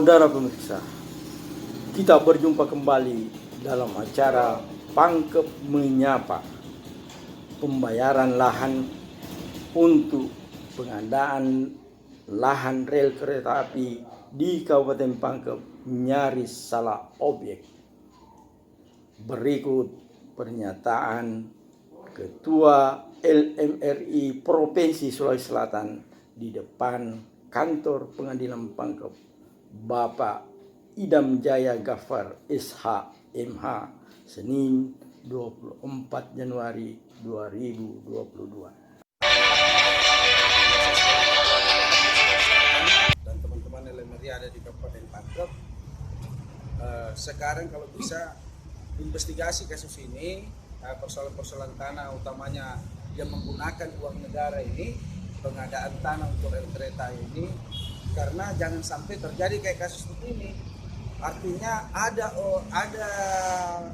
Saudara pemirsa, kita berjumpa kembali dalam acara Pangkep Menyapa, pembayaran lahan untuk pengadaan lahan rel kereta api di Kabupaten Pangkep nyaris salah objek. Berikut pernyataan Ketua LMRI Provinsi Sulawesi Selatan di depan kantor Pengadilan Pangkep, Bapak Idam Jaya Ghaffar SH MH, Senin 24 Januari 2022. Dan teman-teman LMRI ada di Kabupaten Pangkep, sekarang kalau bisa investigasi kasus ini, persoalan-persoalan tanah utamanya yang menggunakan uang negara ini, pengadaan tanah untuk rel kereta ini, karena jangan sampai terjadi kayak kasus begini. Artinya ada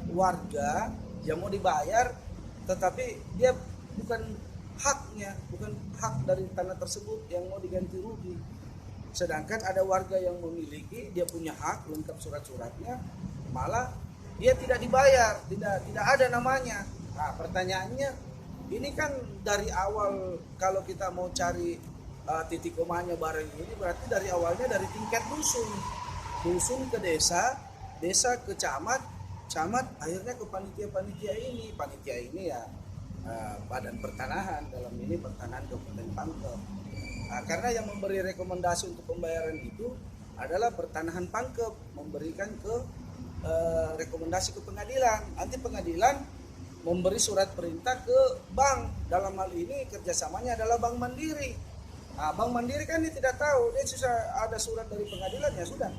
warga yang mau dibayar, tetapi dia bukan haknya, bukan hak dari tanah tersebut yang mau diganti rugi. Sedangkan ada warga yang memiliki, dia punya hak lengkap surat-suratnya, malah dia tidak dibayar, tidak ada namanya. Nah, pertanyaannya, ini kan dari awal kalau kita mau cari titik komanya bareng ini, berarti dari awalnya dari tingkat dusun ke desa ke camat, akhirnya ke panitia ini ya badan pertanahan, dalam ini pertanahan Kabupaten Pangkep. Nah, karena yang memberi rekomendasi untuk pembayaran itu adalah pertanahan Pangkep, memberikan ke rekomendasi ke pengadilan. Nanti pengadilan memberi surat perintah ke bank, dalam hal ini kerjasamanya adalah Bank Mandiri. Nah, Bank Mandiri kan dia tidak tahu, dia susah ada surat dari pengadilan, ya sudah,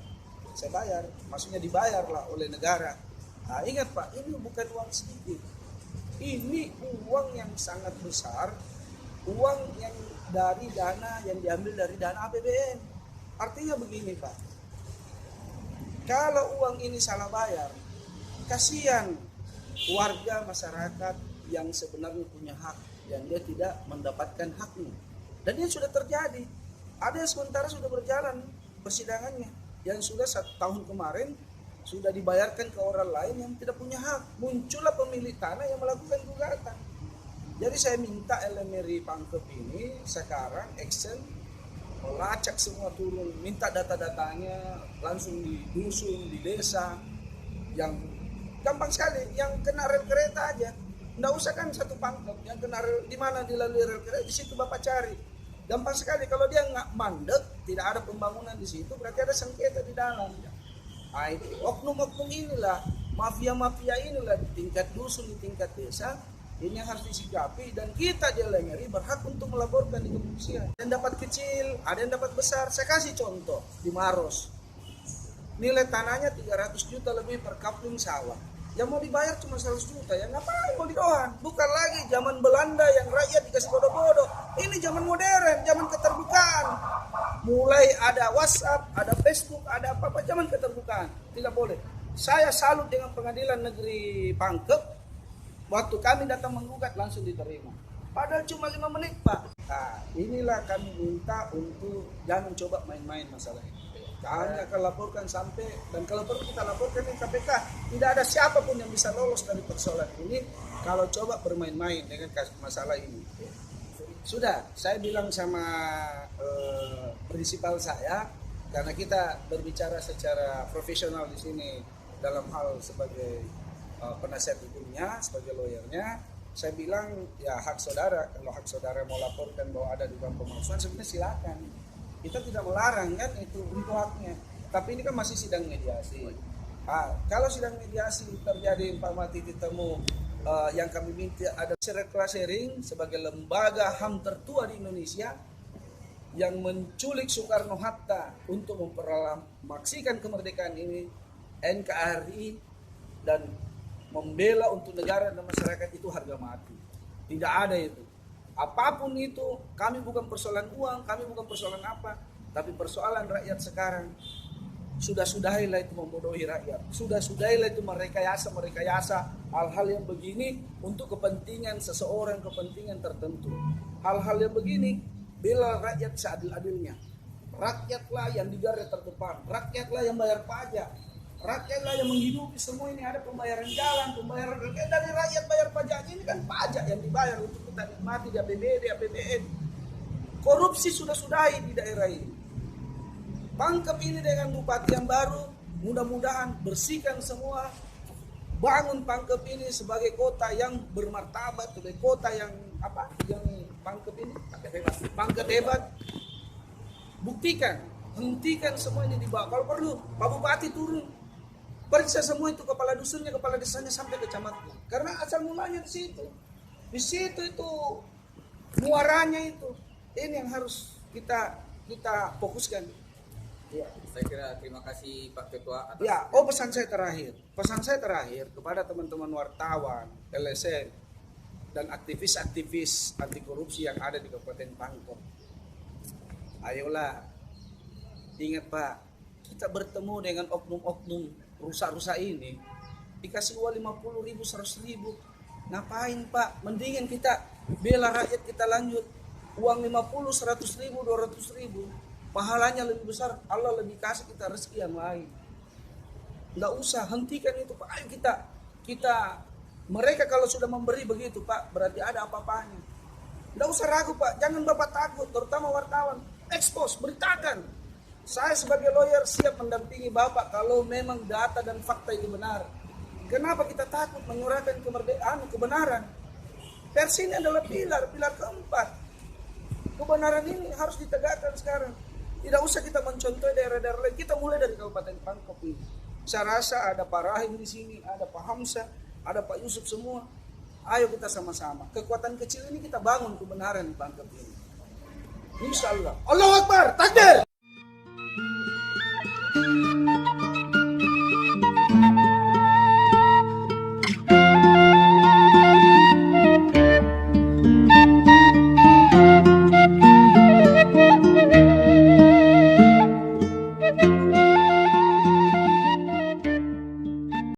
saya bayar, maksudnya dibayarlah oleh negara. Nah, ingat Pak, ini bukan uang sedikit, ini uang yang sangat besar, uang yang dari dana yang diambil dari dana APBN. Artinya begini Pak, kalau uang ini salah bayar, kasihan warga masyarakat yang sebenarnya punya hak, yang dia tidak mendapatkan haknya. Dan ini sudah terjadi. Ada yang sementara sudah berjalan persidangannya, yang sudah 1 tahun kemarin sudah dibayarkan ke orang lain yang tidak punya hak. Muncullah pemilik tanah yang melakukan gugatan. Jadi saya minta LMRI Pangkep ini sekarang action, melacak semua turun, minta data-datanya langsung di dusun, di desa, yang gampang sekali, yang kena rel kereta aja. Nggak usah kan satu Pangkep, yang kena rel, di mana dilalui rel kereta, di situ Bapak cari. Gampang sekali, kalau dia nggak mandek, tidak ada pembangunan di situ, berarti ada sengketa di dalam. Nah, itu oknum-oknum inilah, mafia-mafia inilah di tingkat dusun, di tingkat desa, ini yang harus disikapi, dan kita di LMRI berhak untuk melaporkan di kepolisian. Ada yang dapat kecil, ada yang dapat besar. Saya kasih contoh di Maros, nilai tanahnya 300 juta lebih per kapling sawah. Yang mau dibayar cuma 100 juta, ya ngapain mau didoan? Bukan lagi zaman Belanda yang rakyat dikasih bodoh-bodoh. Ini zaman modern, zaman keterbukaan. Mulai ada WhatsApp, ada Facebook, ada apa-apa, zaman keterbukaan. Tidak boleh. Saya salut dengan Pengadilan Negeri Pangkep. Waktu kami datang menggugat langsung diterima. Padahal cuma 5 menit Pak. Nah, inilah kami minta untuk jangan coba main-main masalah ini. Kami akan laporkan sampai, dan kalau perlu kita laporkan di KPK. Tidak ada siapapun yang bisa lolos dari persoalan ini kalau coba bermain-main dengan masalah ini. Sudah, saya bilang sama prinsipal saya, karena kita berbicara secara profesional di sini dalam hal sebagai penasihat hukumnya, sebagai lawyernya, saya bilang ya hak saudara, kalau hak saudara mau laporkan bahwa ada dugaan pemalsuan, sebenarnya silakan. Kita tidak melarang kan, itu untuk haknya. Tapi ini kan masih sidang mediasi. Nah, kalau sidang mediasi terjadi titik temu, yang kami minta ada sharing sebagai lembaga HAM tertua di Indonesia yang menculik Soekarno-Hatta untuk memproklamasikan kemerdekaan ini, NKRI, dan membela untuk negara dan masyarakat, itu harga mati. Tidak ada itu. Apapun itu, kami bukan persoalan uang, kami bukan persoalan apa, tapi persoalan rakyat sekarang. Sudah-sudahilah itu membodohi rakyat, sudah-sudahilah itu merekayasa hal-hal yang begini untuk kepentingan seseorang, kepentingan tertentu. Hal-hal yang begini, bela rakyat seadil-adilnya. Rakyatlah yang di garda terdepan, rakyatlah yang bayar pajak, rakyatlah yang menghidupi semua ini. Ada pembayaran jalan, pembayaran dari rakyat bayar pajak ini kan pajak yang dibayar untuk kita nikmati di APBD, APBN. Korupsi sudah-sudahi di daerah ini. Pangkep ini dengan bupati yang baru, mudah-mudahan bersihkan semua, bangun Pangkep ini sebagai kota yang bermartabat, sebagai kota yang yang Pangkep ini Pangkep hebat. Buktikan, hentikan semua ini dibawa. Kalau perlu Pak Bupati turun, periksa semua itu kepala dusunnya, kepala desanya sampai ke camatnya. Karena asal mulanya di situ itu muaranya itu. Ini yang harus kita fokuskan. Ya, saya kira terima kasih Pak Ketua atas Ya, pesan saya terakhir kepada teman-teman wartawan, LSM dan aktivis-aktivis anti korupsi yang ada di Kabupaten Pangkep. Ayolah, ingat Pak, kita bertemu dengan oknum-oknum rusak-rusak ini, dikasih uang 50.000, 100.000. Ngapain Pak? Mendingan kita bela rakyat kita lanjut. Uang 50, 100.000, 200.000. Pahalanya lebih besar, Allah lebih kasih kita rezeki yang lain. Nggak usah, hentikan itu Pak. Ayo kita mereka kalau sudah memberi begitu Pak, berarti ada apa-apanya. Nggak usah ragu Pak, jangan Bapak takut, terutama wartawan. Expose, beritakan. Saya sebagai lawyer siap mendampingi Bapak kalau memang data dan fakta itu benar. Kenapa kita takut menyuarakan kebenaran? Pers ini adalah pilar keempat. Kebenaran ini harus ditegakkan sekarang. Tidak usah kita mencontoh daerah-daerah lain. Kita mulai dari Kabupaten Pangkep ini. Saya rasa ada Pak Rahim di sini, ada Pak Hamzah, ada Pak Yusuf semua. Ayo kita sama-sama. Kekuatan kecil ini kita bangun kebenaran di Pangkep ini. Insya Allah. Allahu Akbar.